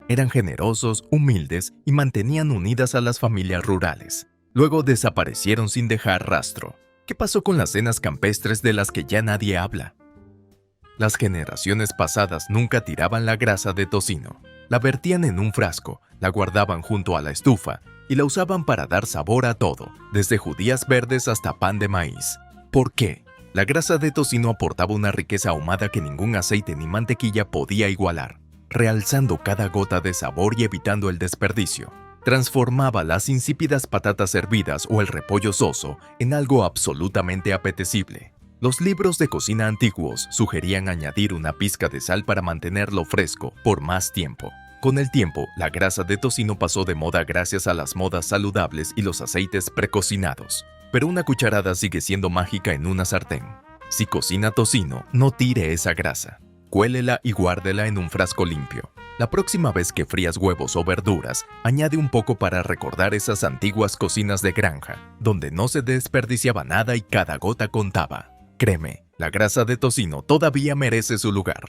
Eran generosos, humildes y mantenían unidas a las familias rurales. Luego desaparecieron sin dejar rastro. ¿Qué pasó con las cenas campestres de las que ya nadie habla? Las generaciones pasadas nunca tiraban la grasa de tocino. La vertían en un frasco, la guardaban junto a la estufa y la usaban para dar sabor a todo, desde judías verdes hasta pan de maíz. ¿Por qué? La grasa de tocino aportaba una riqueza ahumada que ningún aceite ni mantequilla podía igualar, realzando cada gota de sabor y evitando el desperdicio. Transformaba las insípidas patatas hervidas o el repollo soso en algo absolutamente apetecible. Los libros de cocina antiguos sugerían añadir una pizca de sal para mantenerlo fresco por más tiempo. Con el tiempo, la grasa de tocino pasó de moda gracias a las modas saludables y los aceites precocinados. Pero una cucharada sigue siendo mágica en una sartén. Si cocina tocino, no tire esa grasa. Cuélela y guárdela en un frasco limpio. La próxima vez que frías huevos o verduras, añade un poco para recordar esas antiguas cocinas de granja, donde no se desperdiciaba nada y cada gota contaba. Créeme, la grasa de tocino todavía merece su lugar.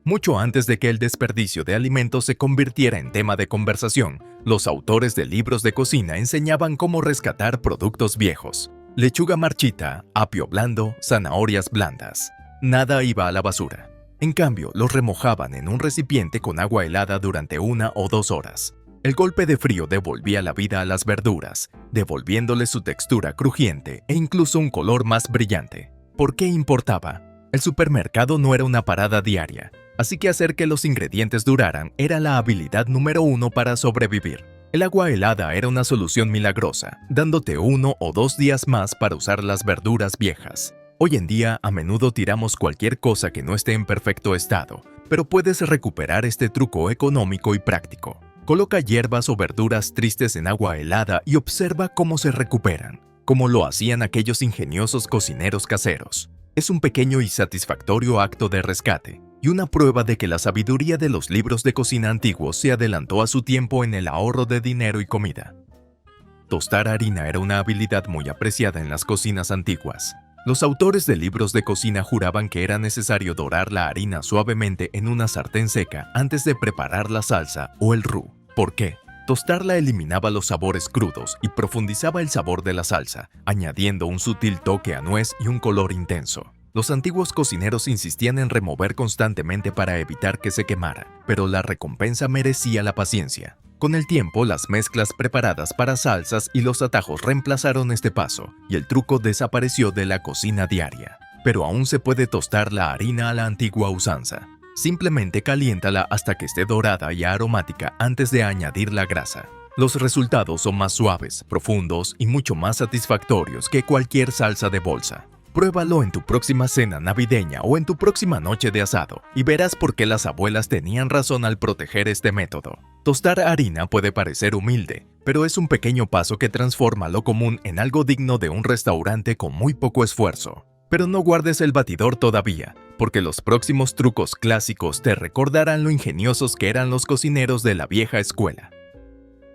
Mucho antes de que el desperdicio de alimentos se convirtiera en tema de conversación, los autores de libros de cocina enseñaban cómo rescatar productos viejos. Lechuga marchita, apio blando, zanahorias blandas. Nada iba a la basura. En cambio, los remojaban en un recipiente con agua helada durante 1 o 2 horas. El golpe de frío devolvía la vida a las verduras, devolviéndole su textura crujiente e incluso un color más brillante. ¿Por qué importaba? El supermercado no era una parada diaria, así que hacer que los ingredientes duraran era la habilidad número 1 para sobrevivir. El agua helada era una solución milagrosa, dándote 1 o 2 días más para usar las verduras viejas. Hoy en día, a menudo tiramos cualquier cosa que no esté en perfecto estado, pero puedes recuperar este truco económico y práctico. Coloca hierbas o verduras tristes en agua helada y observa cómo se recuperan, como lo hacían aquellos ingeniosos cocineros caseros. Es un pequeño y satisfactorio acto de rescate, y una prueba de que la sabiduría de los libros de cocina antiguos se adelantó a su tiempo en el ahorro de dinero y comida. Tostar harina era una habilidad muy apreciada en las cocinas antiguas. Los autores de libros de cocina juraban que era necesario dorar la harina suavemente en una sartén seca antes de preparar la salsa o el roux. ¿Por qué? Tostarla eliminaba los sabores crudos y profundizaba el sabor de la salsa, añadiendo un sutil toque a nuez y un color intenso. Los antiguos cocineros insistían en remover constantemente para evitar que se quemara, pero la recompensa merecía la paciencia. Con el tiempo, las mezclas preparadas para salsas y los atajos reemplazaron este paso, y el truco desapareció de la cocina diaria. Pero aún se puede tostar la harina a la antigua usanza. Simplemente caliéntala hasta que esté dorada y aromática antes de añadir la grasa. Los resultados son más suaves, profundos y mucho más satisfactorios que cualquier salsa de bolsa. Pruébalo en tu próxima cena navideña o en tu próxima noche de asado y verás por qué las abuelas tenían razón al proteger este método. Tostar harina puede parecer humilde, pero es un pequeño paso que transforma lo común en algo digno de un restaurante con muy poco esfuerzo. Pero no guardes el batidor todavía, porque los próximos trucos clásicos te recordarán lo ingeniosos que eran los cocineros de la vieja escuela.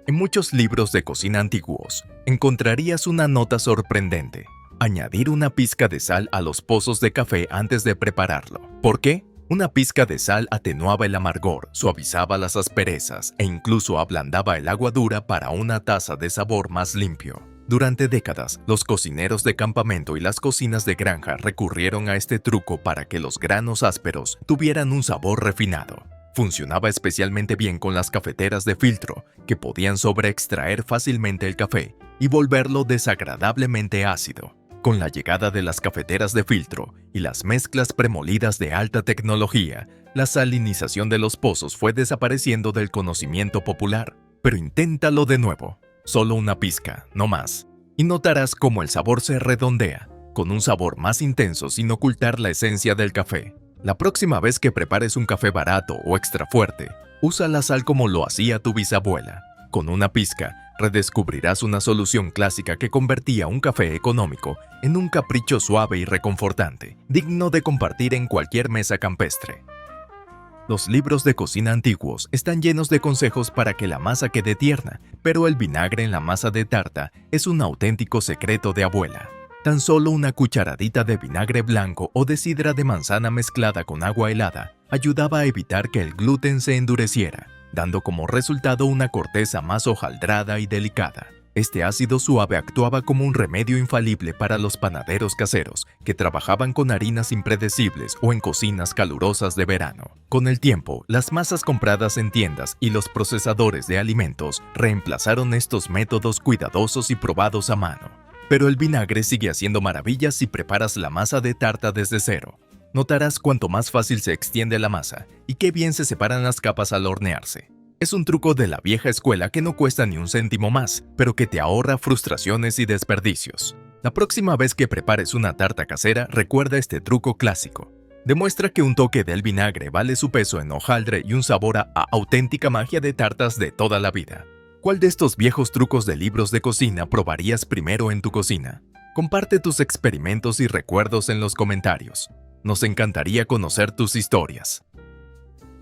En muchos libros de cocina antiguos, encontrarías una nota sorprendente. Añadir una pizca de sal a los pozos de café antes de prepararlo. ¿Por qué? Una pizca de sal atenuaba el amargor, suavizaba las asperezas e incluso ablandaba el agua dura para una taza de sabor más limpio. Durante décadas, los cocineros de campamento y las cocinas de granja recurrieron a este truco para que los granos ásperos tuvieran un sabor refinado. Funcionaba especialmente bien con las cafeteras de filtro, que podían sobreextraer fácilmente el café y volverlo desagradablemente ácido. Con la llegada de las cafeteras de filtro y las mezclas premolidas de alta tecnología, la salinización de los pozos fue desapareciendo del conocimiento popular. Pero inténtalo de nuevo, solo una pizca, no más, y notarás cómo el sabor se redondea, con un sabor más intenso sin ocultar la esencia del café. La próxima vez que prepares un café barato o extra fuerte, usa la sal como lo hacía tu bisabuela. Con una pizca, redescubrirás una solución clásica que convertía un café económico en un capricho suave y reconfortante, digno de compartir en cualquier mesa campestre. Los libros de cocina antiguos están llenos de consejos para que la masa quede tierna, pero el vinagre en la masa de tarta es un auténtico secreto de abuela. Tan solo una cucharadita de vinagre blanco o de sidra de manzana mezclada con agua helada ayudaba a evitar que el gluten se endureciera. dando como resultado una corteza más hojaldrada y delicada. Este ácido suave actuaba como un remedio infalible para los panaderos caseros que trabajaban con harinas impredecibles o en cocinas calurosas de verano. Con el tiempo, las masas compradas en tiendas y los procesadores de alimentos reemplazaron estos métodos cuidadosos y probados a mano. Pero el vinagre sigue haciendo maravillas si preparas la masa de tarta desde cero. Notarás cuánto más fácil se extiende la masa y qué bien se separan las capas al hornearse. Es un truco de la vieja escuela que no cuesta ni un céntimo más, pero que te ahorra frustraciones y desperdicios. La próxima vez que prepares una tarta casera, recuerda este truco clásico. Demuestra que un toque del vinagre vale su peso en hojaldre y un sabor a auténtica magia de tartas de toda la vida. ¿Cuál de estos viejos trucos de libros de cocina probarías primero en tu cocina? Comparte tus experimentos y recuerdos en los comentarios. Nos encantaría conocer tus historias.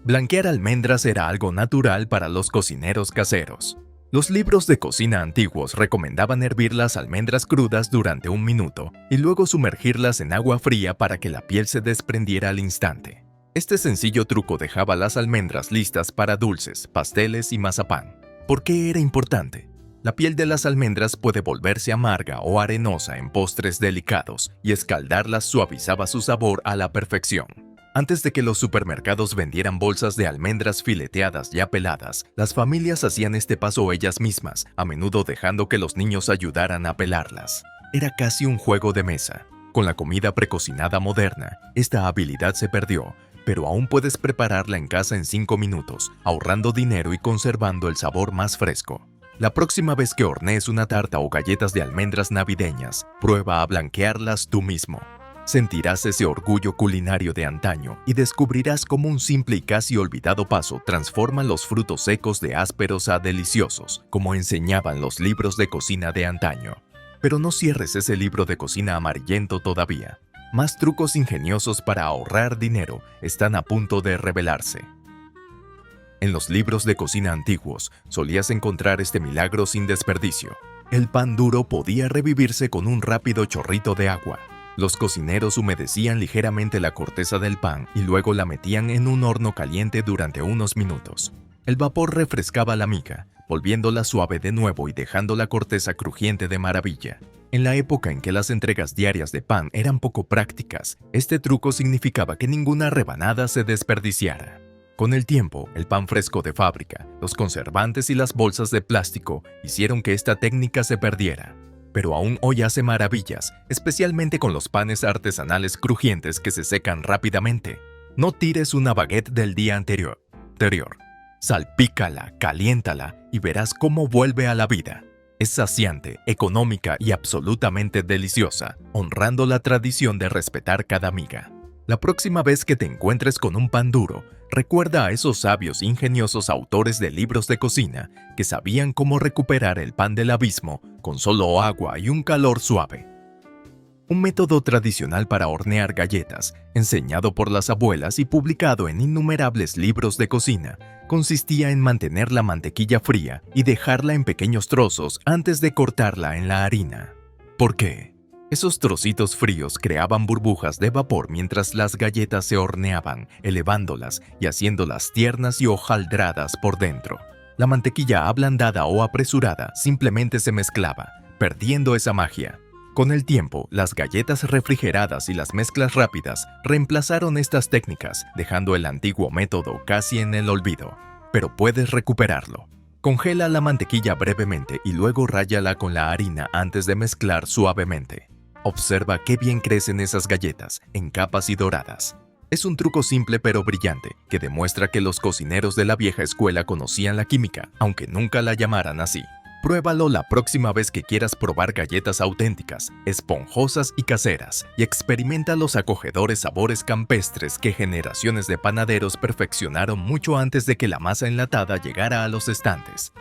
Blanquear almendras era algo natural para los cocineros caseros. Los libros de cocina antiguos recomendaban hervir las almendras crudas durante 1 minuto y luego sumergirlas en agua fría para que la piel se desprendiera al instante. Este sencillo truco dejaba las almendras listas para dulces, pasteles y mazapán. ¿Por qué era importante? La piel de las almendras puede volverse amarga o arenosa en postres delicados y escaldarlas suavizaba su sabor a la perfección. Antes de que los supermercados vendieran bolsas de almendras fileteadas ya peladas, las familias hacían este paso ellas mismas, a menudo dejando que los niños ayudaran a pelarlas. Era casi un juego de mesa. Con la comida precocinada moderna, esta habilidad se perdió, pero aún puedes prepararla en casa en 5 minutos, ahorrando dinero y conservando el sabor más fresco. La próxima vez que hornees una tarta o galletas de almendras navideñas, prueba a blanquearlas tú mismo. Sentirás ese orgullo culinario de antaño y descubrirás cómo un simple y casi olvidado paso transforma los frutos secos de ásperos a deliciosos, como enseñaban los libros de cocina de antaño. Pero no cierres ese libro de cocina amarillento todavía. Más trucos ingeniosos para ahorrar dinero están a punto de revelarse. En los libros de cocina antiguos solías encontrar este milagro sin desperdicio. El pan duro podía revivirse con un rápido chorrito de agua. Los cocineros humedecían ligeramente la corteza del pan y luego la metían en un horno caliente durante unos minutos. El vapor refrescaba la miga, volviéndola suave de nuevo y dejando la corteza crujiente de maravilla. En la época en que las entregas diarias de pan eran poco prácticas, este truco significaba que ninguna rebanada se desperdiciara. Con el tiempo, el pan fresco de fábrica, los conservantes y las bolsas de plástico hicieron que esta técnica se perdiera. Pero aún hoy hace maravillas, especialmente con los panes artesanales crujientes que se secan rápidamente. No tires una baguette del día anterior. Salpícala, caliéntala y verás cómo vuelve a la vida. Es saciante, económica y absolutamente deliciosa, honrando la tradición de respetar cada miga. La próxima vez que te encuentres con un pan duro, recuerda a esos sabios e ingeniosos autores de libros de cocina que sabían cómo recuperar el pan del abismo con solo agua y un calor suave. Un método tradicional para hornear galletas, enseñado por las abuelas y publicado en innumerables libros de cocina, consistía en mantener la mantequilla fría y dejarla en pequeños trozos antes de cortarla en la harina. ¿Por qué? Esos trocitos fríos creaban burbujas de vapor mientras las galletas se horneaban, elevándolas y haciéndolas tiernas y hojaldradas por dentro. La mantequilla ablandada o apresurada simplemente se mezclaba, perdiendo esa magia. Con el tiempo, las galletas refrigeradas y las mezclas rápidas reemplazaron estas técnicas, dejando el antiguo método casi en el olvido. Pero puedes recuperarlo. Congela la mantequilla brevemente y luego ráyala con la harina antes de mezclar suavemente. Observa qué bien crecen esas galletas, en capas y doradas. Es un truco simple pero brillante, que demuestra que los cocineros de la vieja escuela conocían la química, aunque nunca la llamaran así. Pruébalo la próxima vez que quieras probar galletas auténticas, esponjosas y caseras, y experimenta los acogedores sabores campestres que generaciones de panaderos perfeccionaron mucho antes de que la masa enlatada llegara a los estantes.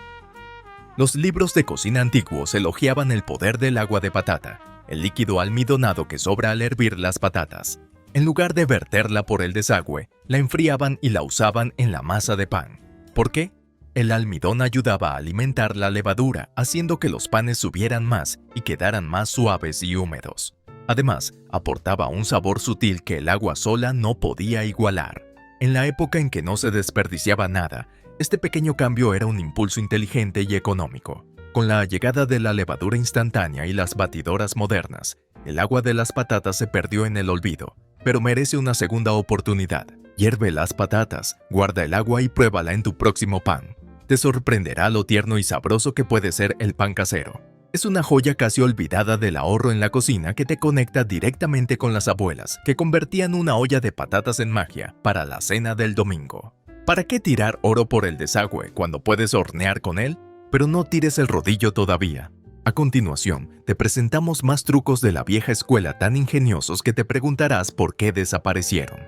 Los libros de cocina antiguos elogiaban el poder del agua de patata, el líquido almidonado que sobra al hervir las patatas. En lugar de verterla por el desagüe, la enfriaban y la usaban en la masa de pan. ¿Por qué? El almidón ayudaba a alimentar la levadura, haciendo que los panes subieran más y quedaran más suaves y húmedos. Además, aportaba un sabor sutil que el agua sola no podía igualar. En la época en que no se desperdiciaba nada, Este pequeño cambio era un impulso inteligente y económico. Con la llegada de la levadura instantánea y las batidoras modernas, el agua de las patatas se perdió en el olvido, pero merece una segunda oportunidad. Hierve las patatas, guarda el agua y pruébala en tu próximo pan. Te sorprenderá lo tierno y sabroso que puede ser el pan casero. Es una joya casi olvidada del ahorro en la cocina que te conecta directamente con las abuelas, que convertían una olla de patatas en magia para la cena del domingo. ¿Para qué tirar oro por el desagüe cuando puedes hornear con él? Pero no tires el rodillo todavía. A continuación, te presentamos más trucos de la vieja escuela tan ingeniosos que te preguntarás por qué desaparecieron.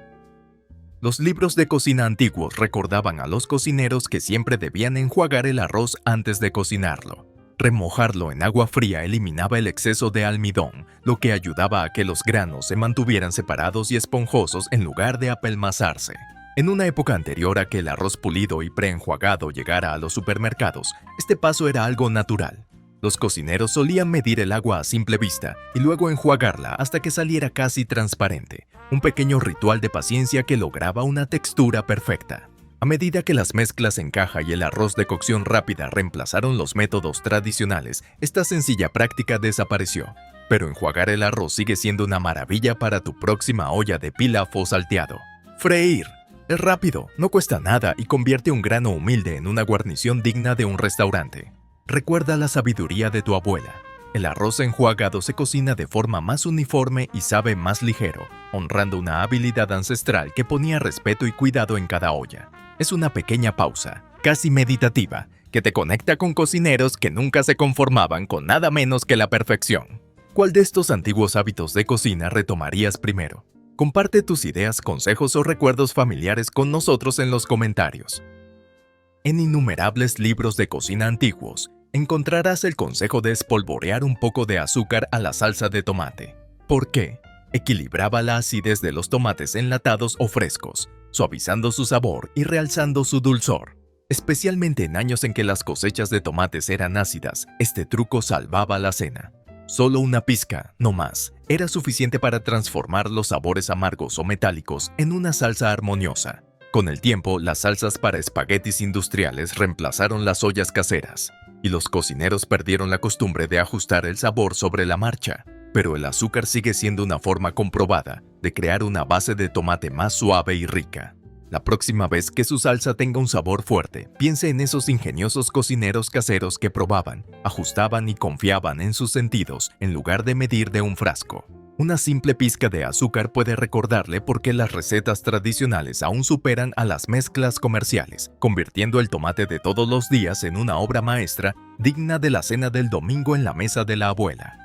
Los libros de cocina antiguos recordaban a los cocineros que siempre debían enjuagar el arroz antes de cocinarlo. Remojarlo en agua fría eliminaba el exceso de almidón, lo que ayudaba a que los granos se mantuvieran separados y esponjosos en lugar de apelmazarse. En una época anterior a que el arroz pulido y preenjuagado llegara a los supermercados, este paso era algo natural. Los cocineros solían medir el agua a simple vista y luego enjuagarla hasta que saliera casi transparente, un pequeño ritual de paciencia que lograba una textura perfecta. A medida que las mezclas en caja y el arroz de cocción rápida reemplazaron los métodos tradicionales, esta sencilla práctica desapareció. Pero enjuagar el arroz sigue siendo una maravilla para tu próxima olla de pilaf o salteado. Freír. Es rápido, no cuesta nada y convierte un grano humilde en una guarnición digna de un restaurante. Recuerda la sabiduría de tu abuela. El arroz enjuagado se cocina de forma más uniforme y sabe más ligero, honrando una habilidad ancestral que ponía respeto y cuidado en cada olla. Es una pequeña pausa, casi meditativa, que te conecta con cocineros que nunca se conformaban con nada menos que la perfección. ¿Cuál de estos antiguos hábitos de cocina retomarías primero? Comparte tus ideas, consejos o recuerdos familiares con nosotros en los comentarios. En innumerables libros de cocina antiguos, encontrarás el consejo de espolvorear un poco de azúcar a la salsa de tomate. ¿Por qué? Equilibraba la acidez de los tomates enlatados o frescos, suavizando su sabor y realzando su dulzor. Especialmente en años en que las cosechas de tomates eran ácidas, este truco salvaba la cena. Solo una pizca, no más, era suficiente para transformar los sabores amargos o metálicos en una salsa armoniosa. Con el tiempo, las salsas para espaguetis industriales reemplazaron las ollas caseras, y los cocineros perdieron la costumbre de ajustar el sabor sobre la marcha. Pero el azúcar sigue siendo una forma comprobada de crear una base de tomate más suave y rica. La próxima vez que su salsa tenga un sabor fuerte, piense en esos ingeniosos cocineros caseros que probaban, ajustaban y confiaban en sus sentidos en lugar de medir de un frasco. Una simple pizca de azúcar puede recordarle por qué las recetas tradicionales aún superan a las mezclas comerciales, convirtiendo el tomate de todos los días en una obra maestra digna de la cena del domingo en la mesa de la abuela.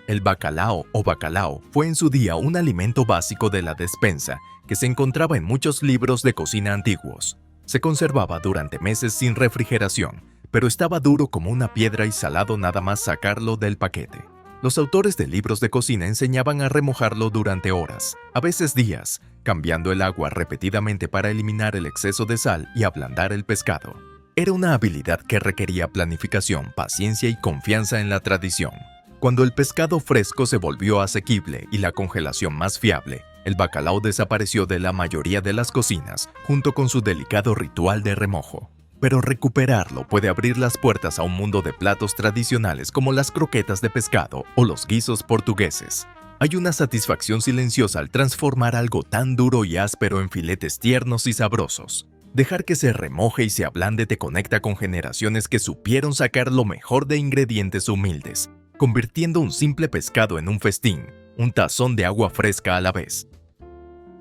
El bacalao o bacalao fue en su día un alimento básico de la despensa que se encontraba en muchos libros de cocina antiguos. Se conservaba durante meses sin refrigeración, pero estaba duro como una piedra y salado nada más sacarlo del paquete. Los autores de libros de cocina enseñaban a remojarlo durante horas, a veces días, cambiando el agua repetidamente para eliminar el exceso de sal y ablandar el pescado. Era una habilidad que requería planificación, paciencia y confianza en la tradición. Cuando el pescado fresco se volvió asequible y la congelación más fiable, el bacalao desapareció de la mayoría de las cocinas, junto con su delicado ritual de remojo. Pero recuperarlo puede abrir las puertas a un mundo de platos tradicionales como las croquetas de pescado o los guisos portugueses. Hay una satisfacción silenciosa al transformar algo tan duro y áspero en filetes tiernos y sabrosos. Dejar que se remoje y se ablande te conecta con generaciones que supieron sacar lo mejor de ingredientes humildes, convirtiendo un simple pescado en un festín, un tazón de agua fresca a la vez.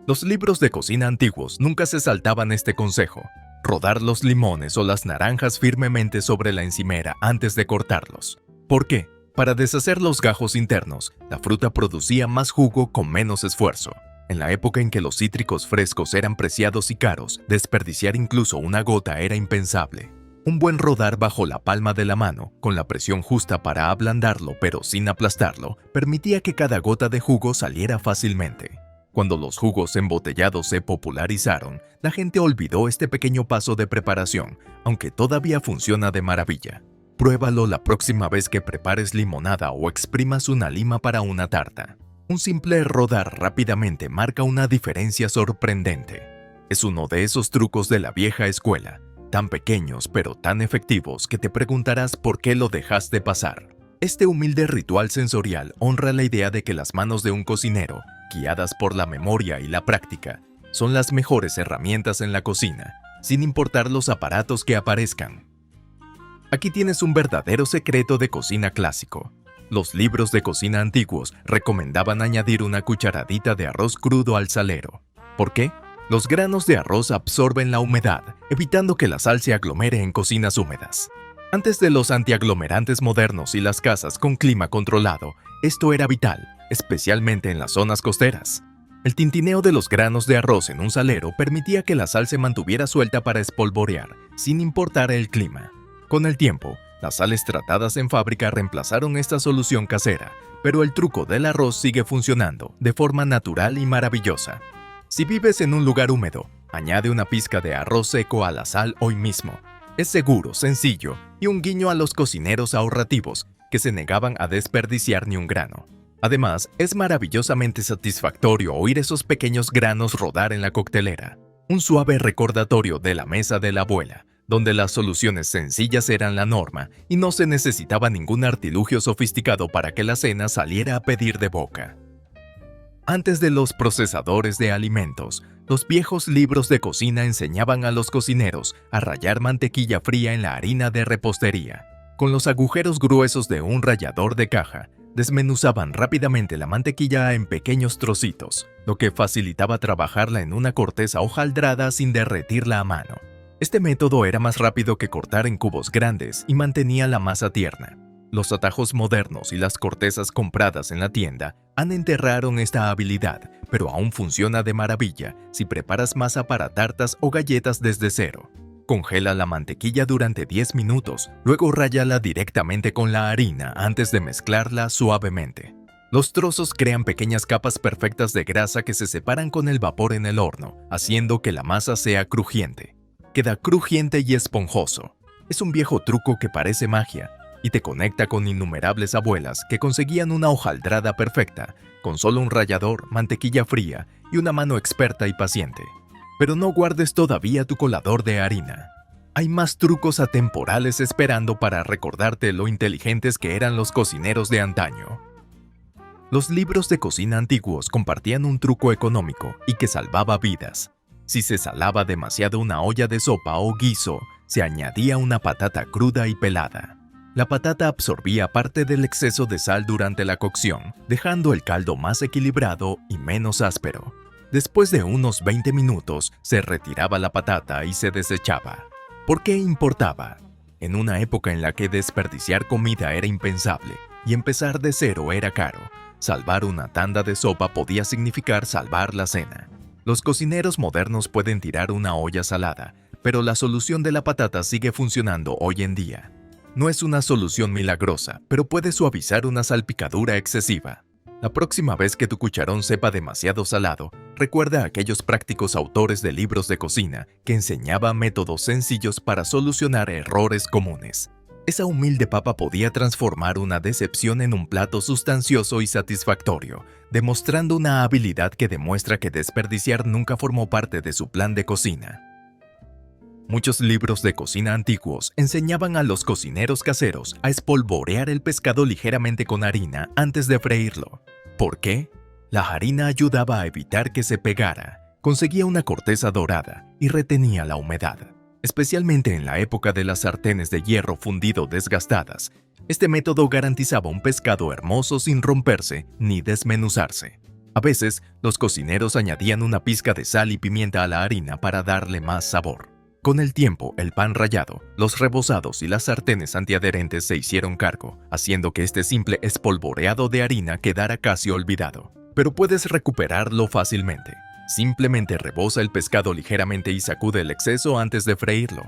Los libros de cocina antiguos nunca se saltaban este consejo: rodar los limones o las naranjas firmemente sobre la encimera antes de cortarlos. ¿Por qué? Para deshacer los gajos internos, la fruta producía más jugo con menos esfuerzo. En la época en que los cítricos frescos eran preciados y caros, desperdiciar incluso una gota era impensable. Un buen rodar bajo la palma de la mano, con la presión justa para ablandarlo pero sin aplastarlo, permitía que cada gota de jugo saliera fácilmente. Cuando los jugos embotellados se popularizaron, la gente olvidó este pequeño paso de preparación, aunque todavía funciona de maravilla. Pruébalo la próxima vez que prepares limonada o exprimas una lima para una tarta. Un simple rodar rápidamente marca una diferencia sorprendente. Es uno de esos trucos de la vieja escuela, tan pequeños pero tan efectivos que te preguntarás por qué lo dejaste pasar. Este humilde ritual sensorial honra la idea de que las manos de un cocinero, guiadas por la memoria y la práctica, son las mejores herramientas en la cocina, sin importar los aparatos que aparezcan. Aquí tienes un verdadero secreto de cocina clásico. Los libros de cocina antiguos recomendaban añadir una cucharadita de arroz crudo al salero. ¿Por qué? Los granos de arroz absorben la humedad, evitando que la sal se aglomere en cocinas húmedas. Antes de los antiaglomerantes modernos y las casas con clima controlado, esto era vital, especialmente en las zonas costeras. El tintineo de los granos de arroz en un salero permitía que la sal se mantuviera suelta para espolvorear, sin importar el clima. Con el tiempo, las sales tratadas en fábrica reemplazaron esta solución casera, pero el truco del arroz sigue funcionando de forma natural y maravillosa. Si vives en un lugar húmedo, añade una pizca de arroz seco a la sal hoy mismo. Es seguro, sencillo y un guiño a los cocineros ahorrativos que se negaban a desperdiciar ni un grano. Además, es maravillosamente satisfactorio oír esos pequeños granos rodar en la coctelera. Un suave recordatorio de la mesa de la abuela, donde las soluciones sencillas eran la norma y no se necesitaba ningún artilugio sofisticado para que la cena saliera a pedir de boca. Antes de los procesadores de alimentos, los viejos libros de cocina enseñaban a los cocineros a rallar mantequilla fría en la harina de repostería. Con los agujeros gruesos de un rallador de caja, desmenuzaban rápidamente la mantequilla en pequeños trocitos, lo que facilitaba trabajarla en una corteza hojaldrada sin derretirla a mano. Este método era más rápido que cortar en cubos grandes y mantenía la masa tierna. Los atajos modernos y las cortezas compradas en la tienda enterraron esta habilidad, pero aún funciona de maravilla si preparas masa para tartas o galletas desde cero. Congela la mantequilla durante 10 minutos, luego ráyala directamente con la harina antes de mezclarla suavemente. Los trozos crean pequeñas capas perfectas de grasa que se separan con el vapor en el horno, haciendo que la masa sea crujiente. Queda crujiente y esponjoso. Es un viejo truco que parece magia, y te conecta con innumerables abuelas que conseguían una hojaldrada perfecta, con solo un rallador, mantequilla fría y una mano experta y paciente. Pero no guardes todavía tu colador de harina. Hay más trucos atemporales esperando para recordarte lo inteligentes que eran los cocineros de antaño. Los libros de cocina antiguos compartían un truco económico y que salvaba vidas. Si se salaba demasiado una olla de sopa o guiso, se añadía una patata cruda y pelada. La patata absorbía parte del exceso de sal durante la cocción, dejando el caldo más equilibrado y menos áspero. Después de unos 20 minutos, se retiraba la patata y se desechaba. ¿Por qué importaba? En una época en la que desperdiciar comida era impensable y empezar de cero era caro, salvar una tanda de sopa podía significar salvar la cena. Los cocineros modernos pueden tirar una olla salada, pero la solución de la patata sigue funcionando hoy en día. No es una solución milagrosa, pero puede suavizar una salpicadura excesiva. La próxima vez que tu cucharón sepa demasiado salado, recuerda a aquellos prácticos autores de libros de cocina que enseñaban métodos sencillos para solucionar errores comunes. Esa humilde papa podía transformar una decepción en un plato sustancioso y satisfactorio, demostrando una habilidad que demuestra que desperdiciar nunca formó parte de su plan de cocina. Muchos libros de cocina antiguos enseñaban a los cocineros caseros a espolvorear el pescado ligeramente con harina antes de freírlo. ¿Por qué? La harina ayudaba a evitar que se pegara, conseguía una corteza dorada y retenía la humedad. Especialmente en la época de las sartenes de hierro fundido desgastadas, este método garantizaba un pescado hermoso sin romperse ni desmenuzarse. A veces, los cocineros añadían una pizca de sal y pimienta a la harina para darle más sabor. Con el tiempo, el pan rallado, los rebozados y las sartenes antiadherentes se hicieron cargo, haciendo que este simple espolvoreado de harina quedara casi olvidado. Pero puedes recuperarlo fácilmente. Simplemente reboza el pescado ligeramente y sacude el exceso antes de freírlo.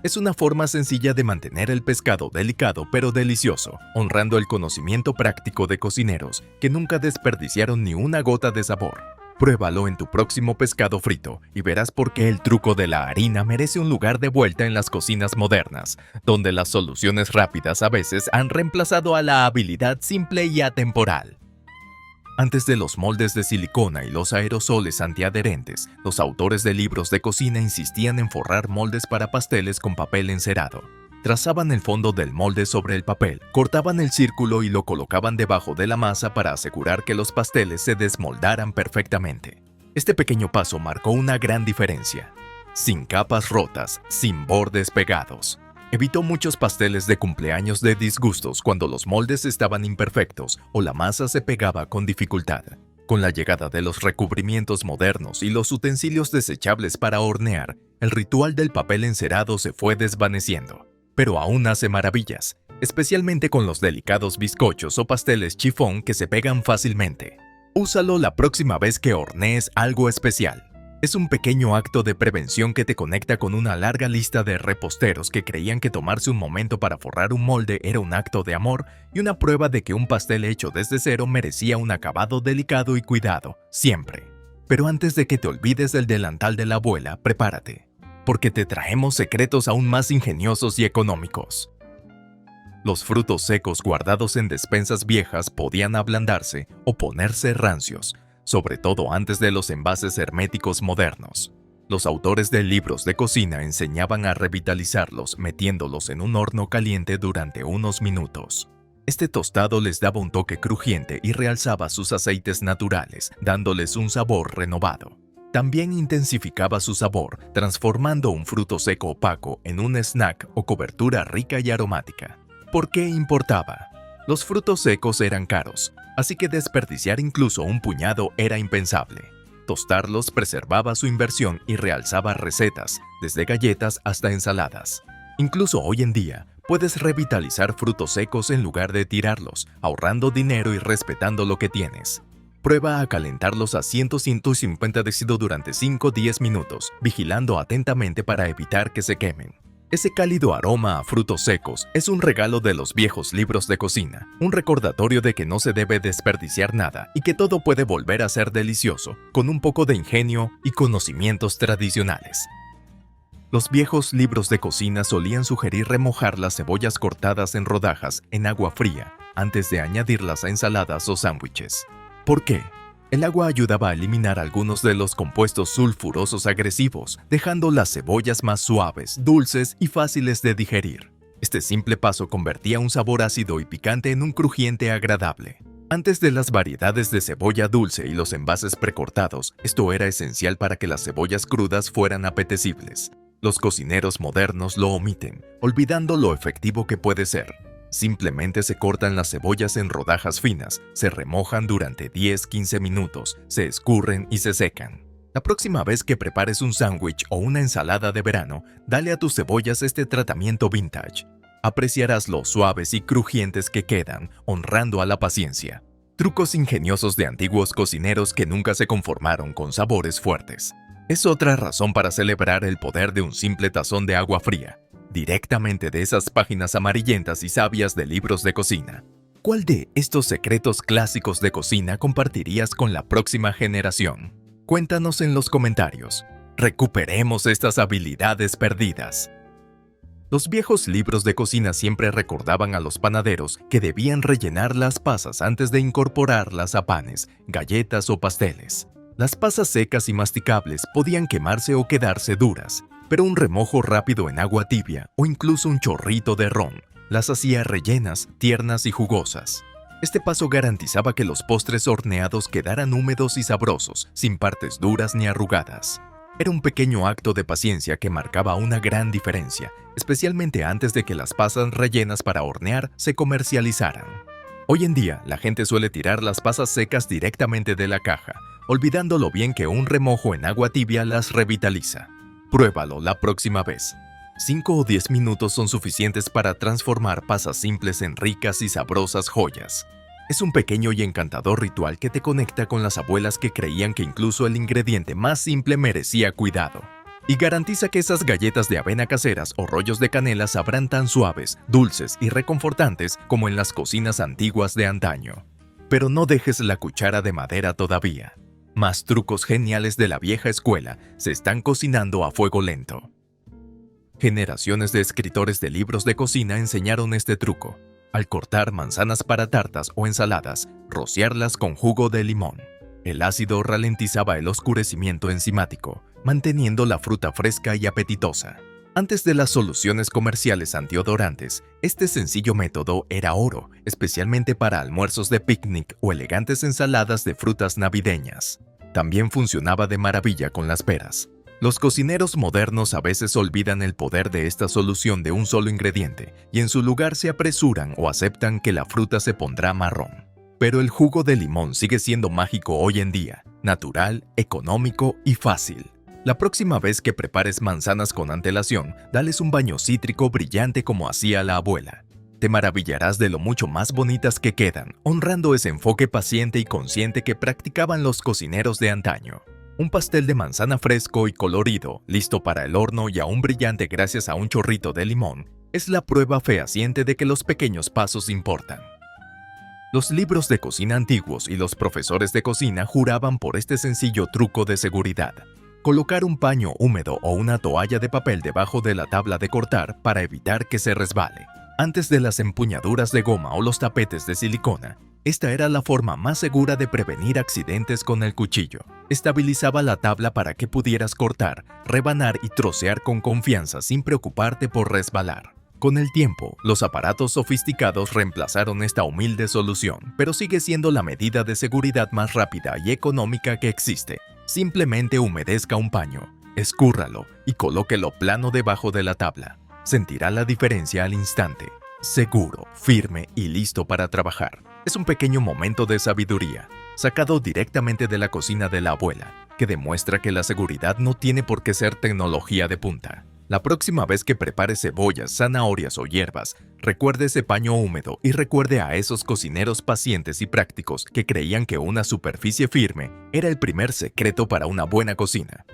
Es una forma sencilla de mantener el pescado delicado pero delicioso, honrando el conocimiento práctico de cocineros que nunca desperdiciaron ni una gota de sabor. Pruébalo en tu próximo pescado frito y verás por qué el truco de la harina merece un lugar de vuelta en las cocinas modernas, donde las soluciones rápidas a veces han reemplazado a la habilidad simple y atemporal. Antes de los moldes de silicona y los aerosoles antiadherentes, los autores de libros de cocina insistían en forrar moldes para pasteles con papel encerado. Trazaban el fondo del molde sobre el papel, cortaban el círculo y lo colocaban debajo de la masa para asegurar que los pasteles se desmoldaran perfectamente. Este pequeño paso marcó una gran diferencia. Sin capas rotas, sin bordes pegados. Evitó muchos pasteles de cumpleaños de disgustos cuando los moldes estaban imperfectos o la masa se pegaba con dificultad. Con la llegada de los recubrimientos modernos y los utensilios desechables para hornear, el ritual del papel encerado se fue desvaneciendo. Pero aún hace maravillas, especialmente con los delicados bizcochos o pasteles chifón que se pegan fácilmente. Úsalo la próxima vez que hornees algo especial. Es un pequeño acto de prevención que te conecta con una larga lista de reposteros que creían que tomarse un momento para forrar un molde era un acto de amor y una prueba de que un pastel hecho desde cero merecía un acabado delicado y cuidado, siempre. Pero antes de que te olvides del delantal de la abuela, prepárate, porque te traemos secretos aún más ingeniosos y económicos. Los frutos secos guardados en despensas viejas podían ablandarse o ponerse rancios, sobre todo antes de los envases herméticos modernos. Los autores de libros de cocina enseñaban a revitalizarlos metiéndolos en un horno caliente durante unos minutos. Este tostado les daba un toque crujiente y realzaba sus aceites naturales, dándoles un sabor renovado. También intensificaba su sabor, transformando un fruto seco opaco en un snack o cobertura rica y aromática. ¿Por qué importaba? Los frutos secos eran caros, así que desperdiciar incluso un puñado era impensable. Tostarlos preservaba su inversión y realzaba recetas, desde galletas hasta ensaladas. Incluso hoy en día, puedes revitalizar frutos secos en lugar de tirarlos, ahorrando dinero y respetando lo que tienes. Prueba a calentarlos a 150 °C durante 5-10 minutos, vigilando atentamente para evitar que se quemen. Ese cálido aroma a frutos secos es un regalo de los viejos libros de cocina, un recordatorio de que no se debe desperdiciar nada y que todo puede volver a ser delicioso, con un poco de ingenio y conocimientos tradicionales. Los viejos libros de cocina solían sugerir remojar las cebollas cortadas en rodajas en agua fría antes de añadirlas a ensaladas o sándwiches. ¿Por qué? El agua ayudaba a eliminar algunos de los compuestos sulfurosos agresivos, dejando las cebollas más suaves, dulces y fáciles de digerir. Este simple paso convertía un sabor ácido y picante en un crujiente agradable. Antes de las variedades de cebolla dulce y los envases precortados, esto era esencial para que las cebollas crudas fueran apetecibles. Los cocineros modernos lo omiten, olvidando lo efectivo que puede ser. Simplemente se cortan las cebollas en rodajas finas, se remojan durante 10-15 minutos, se escurren y se secan. La próxima vez que prepares un sándwich o una ensalada de verano, dale a tus cebollas este tratamiento vintage. Apreciarás lo suaves y crujientes que quedan, honrando a la paciencia. Trucos ingeniosos de antiguos cocineros que nunca se conformaron con sabores fuertes. Es otra razón para celebrar el poder de un simple tazón de agua fría, directamente de esas páginas amarillentas y sabias de libros de cocina. ¿Cuál de estos secretos clásicos de cocina compartirías con la próxima generación? Cuéntanos en los comentarios. Recuperemos estas habilidades perdidas. Los viejos libros de cocina siempre recordaban a los panaderos que debían rellenar las pasas antes de incorporarlas a panes, galletas o pasteles. Las pasas secas y masticables podían quemarse o quedarse duras, pero un remojo rápido en agua tibia o incluso un chorrito de ron las hacía rellenas, tiernas y jugosas. Este paso garantizaba que los postres horneados quedaran húmedos y sabrosos, sin partes duras ni arrugadas. Era un pequeño acto de paciencia que marcaba una gran diferencia, especialmente antes de que las pasas rellenas para hornear se comercializaran. Hoy en día, la gente suele tirar las pasas secas directamente de la caja, olvidando lo bien que un remojo en agua tibia las revitaliza. Pruébalo la próxima vez. 5 o 10 minutos son suficientes para transformar pasas simples en ricas y sabrosas joyas. Es un pequeño y encantador ritual que te conecta con las abuelas que creían que incluso el ingrediente más simple merecía cuidado. Y garantiza que esas galletas de avena caseras o rollos de canela sabrán tan suaves, dulces y reconfortantes como en las cocinas antiguas de antaño. Pero no dejes la cuchara de madera todavía. Más trucos geniales de la vieja escuela se están cocinando a fuego lento. Generaciones de escritores de libros de cocina enseñaron este truco. Al cortar manzanas para tartas o ensaladas, rociarlas con jugo de limón. El ácido ralentizaba el oscurecimiento enzimático, manteniendo la fruta fresca y apetitosa. Antes de las soluciones comerciales antiodorantes, este sencillo método era oro, especialmente para almuerzos de picnic o elegantes ensaladas de frutas navideñas. También funcionaba de maravilla con las peras. Los cocineros modernos a veces olvidan el poder de esta solución de un solo ingrediente y en su lugar se apresuran o aceptan que la fruta se pondrá marrón. Pero el jugo de limón sigue siendo mágico hoy en día, natural, económico y fácil. La próxima vez que prepares manzanas con antelación, dales un baño cítrico brillante como hacía la abuela. Te maravillarás de lo mucho más bonitas que quedan, honrando ese enfoque paciente y consciente que practicaban los cocineros de antaño. Un pastel de manzana fresco y colorido, listo para el horno y aún brillante gracias a un chorrito de limón, es la prueba fehaciente de que los pequeños pasos importan. Los libros de cocina antiguos y los profesores de cocina juraban por este sencillo truco de seguridad. Colocar un paño húmedo o una toalla de papel debajo de la tabla de cortar para evitar que se resbale. Antes de las empuñaduras de goma o los tapetes de silicona, esta era la forma más segura de prevenir accidentes con el cuchillo. Estabilizaba la tabla para que pudieras cortar, rebanar y trocear con confianza sin preocuparte por resbalar. Con el tiempo, los aparatos sofisticados reemplazaron esta humilde solución, pero sigue siendo la medida de seguridad más rápida y económica que existe. Simplemente humedezca un paño, escúrralo y colóquelo plano debajo de la tabla. Sentirá la diferencia al instante. Seguro, firme y listo para trabajar. Es un pequeño momento de sabiduría, sacado directamente de la cocina de la abuela, que demuestra que la seguridad no tiene por qué ser tecnología de punta. La próxima vez que prepare cebollas, zanahorias o hierbas, recuerde ese paño húmedo y recuerde a esos cocineros pacientes y prácticos que creían que una superficie firme era el primer secreto para una buena cocina.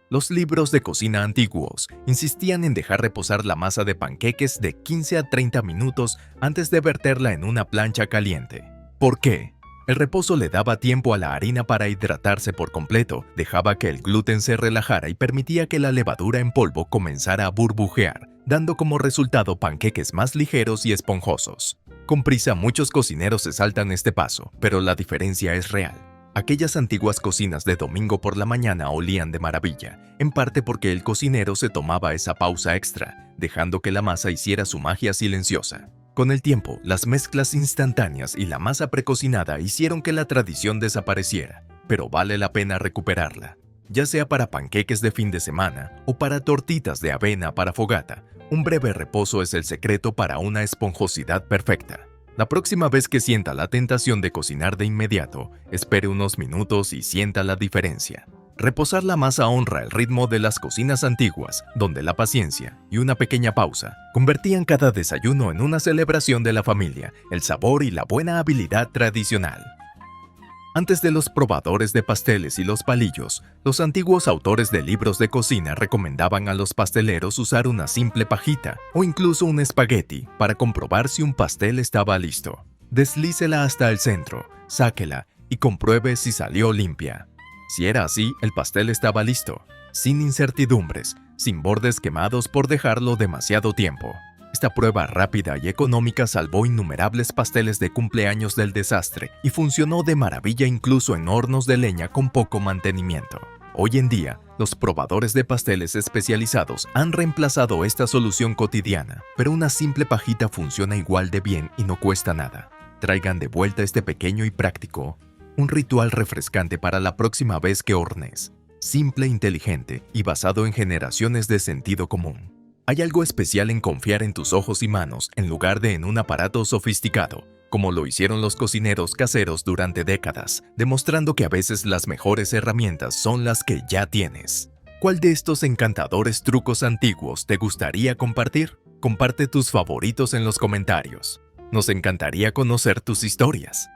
Los libros de cocina antiguos insistían en dejar reposar la masa de panqueques de 15 a 30 minutos antes de verterla en una plancha caliente. ¿Por qué? El reposo le daba tiempo a la harina para hidratarse por completo, dejaba que el gluten se relajara y permitía que la levadura en polvo comenzara a burbujear, dando como resultado panqueques más ligeros y esponjosos. Con prisa muchos cocineros se saltan este paso, pero la diferencia es real. Aquellas antiguas cocinas de domingo por la mañana olían de maravilla, en parte porque el cocinero se tomaba esa pausa extra, dejando que la masa hiciera su magia silenciosa. Con el tiempo, las mezclas instantáneas y la masa precocinada hicieron que la tradición desapareciera, pero vale la pena recuperarla. Ya sea para panqueques de fin de semana o para tortitas de avena para fogata, un breve reposo es el secreto para una esponjosidad perfecta. La próxima vez que sienta la tentación de cocinar de inmediato, espere unos minutos y sienta la diferencia. Reposar la masa honra el ritmo de las cocinas antiguas, donde la paciencia y una pequeña pausa convertían cada desayuno en una celebración de la familia, el sabor y la buena habilidad tradicional. Antes de los probadores de pasteles y los palillos, los antiguos autores de libros de cocina recomendaban a los pasteleros usar una simple pajita o incluso un espagueti para comprobar si un pastel estaba listo. Deslícela hasta el centro, sáquela y compruebe si salió limpia. Si era así, el pastel estaba listo, sin incertidumbres, sin bordes quemados por dejarlo demasiado tiempo. Esta prueba rápida y económica salvó innumerables pasteles de cumpleaños del desastre y funcionó de maravilla incluso en hornos de leña con poco mantenimiento. Hoy en día, los probadores de pasteles especializados han reemplazado esta solución cotidiana, pero una simple pajita funciona igual de bien y no cuesta nada. Traigan de vuelta este pequeño y práctico, un ritual refrescante para la próxima vez que hornees. Simple, inteligente y basado en generaciones de sentido común. Hay algo especial en confiar en tus ojos y manos en lugar de en un aparato sofisticado, como lo hicieron los cocineros caseros durante décadas, demostrando que a veces las mejores herramientas son las que ya tienes. ¿Cuál de estos encantadores trucos antiguos te gustaría compartir? Comparte tus favoritos en los comentarios. Nos encantaría conocer tus historias.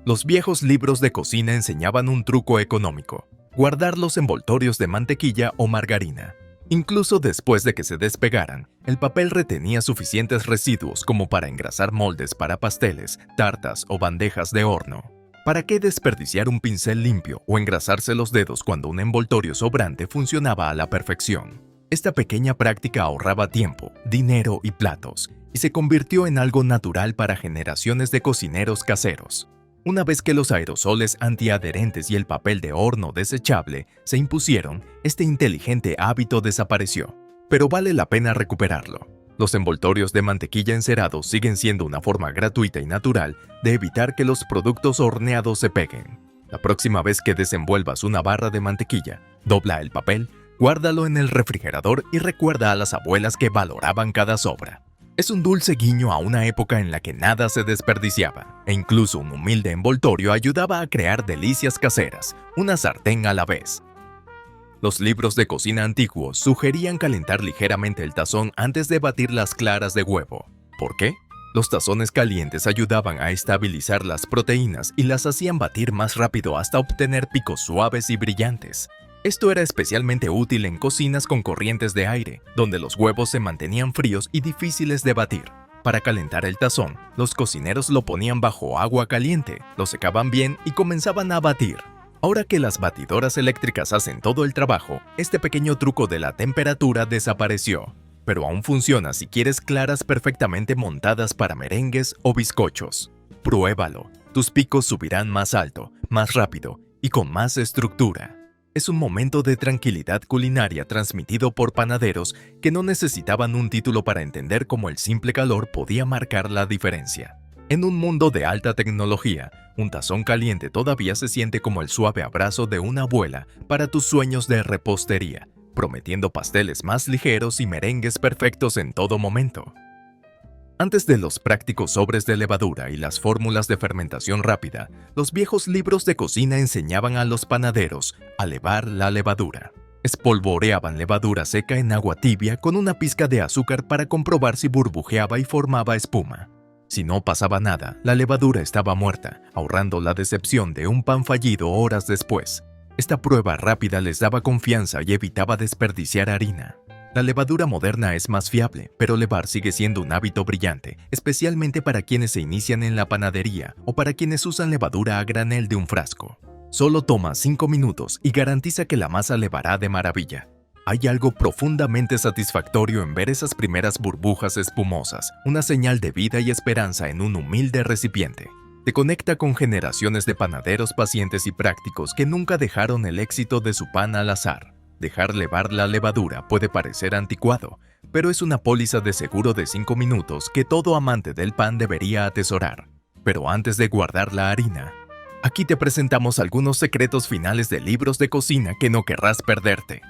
Los viejos libros de cocina enseñaban un truco económico: guardar los envoltorios de mantequilla o margarina. Incluso después de que se despegaran, el papel retenía suficientes residuos como para engrasar moldes para pasteles, tartas o bandejas de horno. ¿Para qué desperdiciar un pincel limpio o engrasarse los dedos cuando un envoltorio sobrante funcionaba a la perfección? Esta pequeña práctica ahorraba tiempo, dinero y platos, y se convirtió en algo natural para generaciones de cocineros caseros. Una vez que los aerosoles antiadherentes y el papel de horno desechable se impusieron, este inteligente hábito desapareció. Pero vale la pena recuperarlo. Los envoltorios de mantequilla encerados siguen siendo una forma gratuita y natural de evitar que los productos horneados se peguen. La próxima vez que desenvuelvas una barra de mantequilla, dobla el papel, guárdalo en el refrigerador y recuerda a las abuelas que valoraban cada sobra. Es un dulce guiño a una época en la que nada se desperdiciaba, e incluso un humilde envoltorio ayudaba a crear delicias caseras, una sartén a la vez. Los libros de cocina antiguos sugerían calentar ligeramente el tazón antes de batir las claras de huevo. ¿Por qué? Los tazones calientes ayudaban a estabilizar las proteínas y las hacían batir más rápido hasta obtener picos suaves y brillantes. Esto era especialmente útil en cocinas con corrientes de aire, donde los huevos se mantenían fríos y difíciles de batir. Para calentar el tazón, los cocineros lo ponían bajo agua caliente, lo secaban bien y comenzaban a batir. Ahora que las batidoras eléctricas hacen todo el trabajo, este pequeño truco de la temperatura desapareció. Pero aún funciona si quieres claras perfectamente montadas para merengues o bizcochos. Pruébalo. Tus picos subirán más alto, más rápido y con más estructura. Es un momento de tranquilidad culinaria transmitido por panaderos que no necesitaban un título para entender cómo el simple calor podía marcar la diferencia. En un mundo de alta tecnología, un tazón caliente todavía se siente como el suave abrazo de una abuela para tus sueños de repostería, prometiendo pasteles más ligeros y merengues perfectos en todo momento. Antes de los prácticos sobres de levadura y las fórmulas de fermentación rápida, los viejos libros de cocina enseñaban a los panaderos a levar la levadura. Espolvoreaban levadura seca en agua tibia con una pizca de azúcar para comprobar si burbujeaba y formaba espuma. Si no pasaba nada, la levadura estaba muerta, ahorrando la decepción de un pan fallido horas después. Esta prueba rápida les daba confianza y evitaba desperdiciar harina. La levadura moderna es más fiable, pero levar sigue siendo un hábito brillante, especialmente para quienes se inician en la panadería o para quienes usan levadura a granel de un frasco. Solo toma 5 minutos y garantiza que la masa levará de maravilla. Hay algo profundamente satisfactorio en ver esas primeras burbujas espumosas, una señal de vida y esperanza en un humilde recipiente. Te conecta con generaciones de panaderos pacientes y prácticos que nunca dejaron el éxito de su pan al azar. Dejar levar la levadura puede parecer anticuado, pero es una póliza de seguro de 5 minutos que todo amante del pan debería atesorar. Pero antes de guardar la harina, aquí te presentamos algunos secretos finales de libros de cocina que no querrás perderte.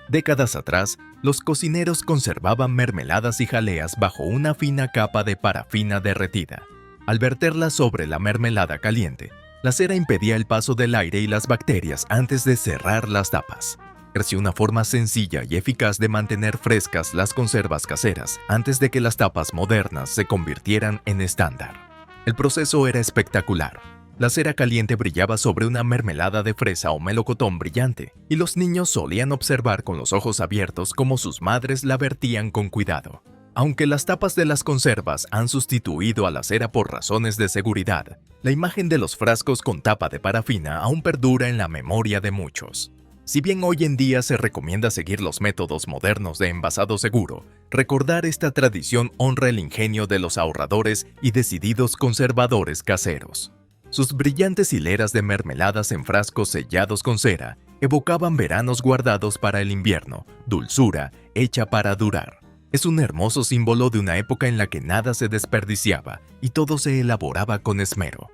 Décadas atrás, los cocineros conservaban mermeladas y jaleas bajo una fina capa de parafina derretida. Al verterla sobre la mermelada caliente, la cera impedía el paso del aire y las bacterias antes de cerrar las tapas. Creció una forma sencilla y eficaz de mantener frescas las conservas caseras antes de que las tapas modernas se convirtieran en estándar. El proceso era espectacular. La cera caliente brillaba sobre una mermelada de fresa o melocotón brillante, y los niños solían observar con los ojos abiertos cómo sus madres la vertían con cuidado. Aunque las tapas de las conservas han sustituido a la cera por razones de seguridad, la imagen de los frascos con tapa de parafina aún perdura en la memoria de muchos. Si bien hoy en día se recomienda seguir los métodos modernos de envasado seguro, recordar esta tradición honra el ingenio de los ahorradores y decididos conservadores caseros. Sus brillantes hileras de mermeladas en frascos sellados con cera evocaban veranos guardados para el invierno, dulzura hecha para durar. Es un hermoso símbolo de una época en la que nada se desperdiciaba y todo se elaboraba con esmero.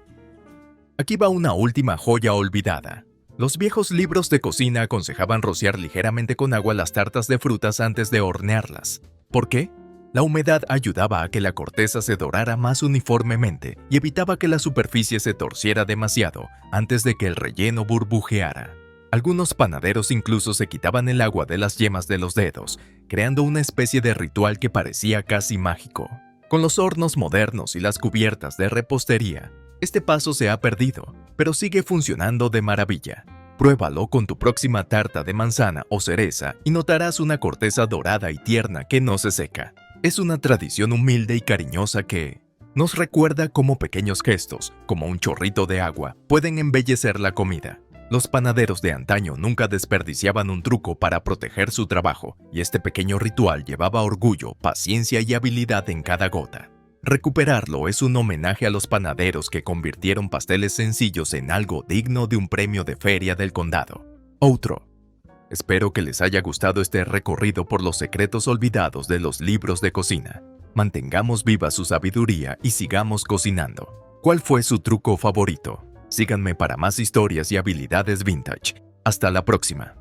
Aquí va una última joya olvidada. Los viejos libros de cocina aconsejaban rociar ligeramente con agua las tartas de frutas antes de hornearlas. ¿Por qué? La humedad ayudaba a que la corteza se dorara más uniformemente y evitaba que la superficie se torciera demasiado antes de que el relleno burbujeara. Algunos panaderos incluso se quitaban el agua de las yemas de los dedos, creando una especie de ritual que parecía casi mágico. Con los hornos modernos y las cubiertas de repostería, este paso se ha perdido, pero sigue funcionando de maravilla. Pruébalo con tu próxima tarta de manzana o cereza y notarás una corteza dorada y tierna que no se seca. Es una tradición humilde y cariñosa que nos recuerda cómo pequeños gestos, como un chorrito de agua, pueden embellecer la comida. Los panaderos de antaño nunca desperdiciaban un truco para proteger su trabajo, y este pequeño ritual llevaba orgullo, paciencia y habilidad en cada gota. Recuperarlo es un homenaje a los panaderos que convirtieron pasteles sencillos en algo digno de un premio de feria del condado. Outro. Espero que les haya gustado este recorrido por los secretos olvidados de los libros de cocina. Mantengamos viva su sabiduría y sigamos cocinando. ¿Cuál fue su truco favorito? Síganme para más historias y habilidades vintage. Hasta la próxima.